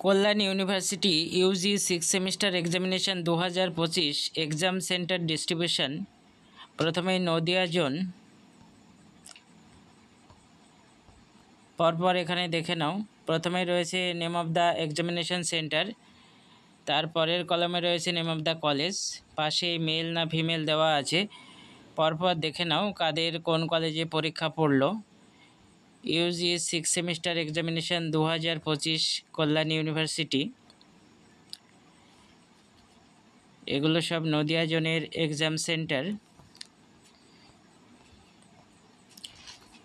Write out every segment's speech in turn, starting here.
কল্যাণ university UG 6 semester examination 2025 exam centre distribution. প্রথমেই Nadia zone, পরপর এখানে দেখে নাও। প্রথমে রয়েছে name of the examination centre, তারপরের কলামে রয়েছে নেম অফ দ্য কলেজ, পাশে মেল না ফিমেল দেওয়া আছে। পরপর দেখে নাও কাদের কোন কলেজে পরীক্ষা পড়লো। ইউজি 6 সেমিস্টার এক্সামিনেশন 2025 কল্যাণ ইউনিভার্সিটি। এগুলো সব নদিয়া জোনের এক্সাম সেন্টার।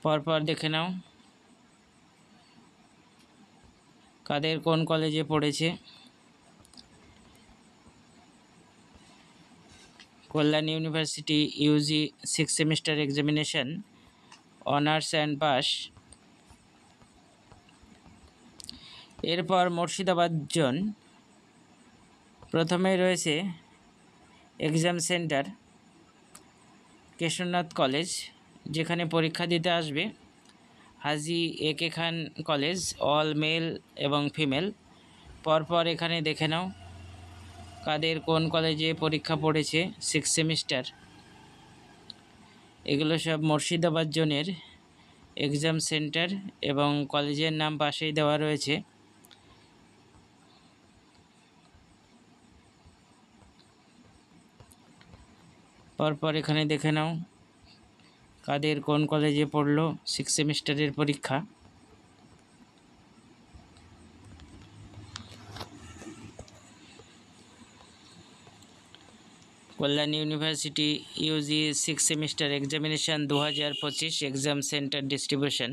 পরপর দেখে নাও কাদের কোন কলেজে পড়েছে। Kalyan university UG 6 semester examination honours and pass. এরপর মুর্শিদাবাদ জোন, প্রথমে রয়েছে এক্সাম সেন্টার কেশরনাথ কলেজ, যেখানে পরীক্ষা দিতে আসবে হাজি একে খান কলেজ, অল মেল এবং ফিমেল। পরপর এখানে দেখে নাও কাদের কোন কলেজে পরীক্ষা পড়েছে 6 সেমিস্টার। এগুলো সব মুর্শিদাবাদ জোনের এক্সাম সেন্টার এবং কলেজের নাম পাশেই দেওয়া রয়েছে। পরপর এখানে দেখে নাও কাদের কোন কলেজে পড়লো 6 সেমিস্টারের পরীক্ষা। Kalyan university UG 6 semester examination 2025 exam centre distribution.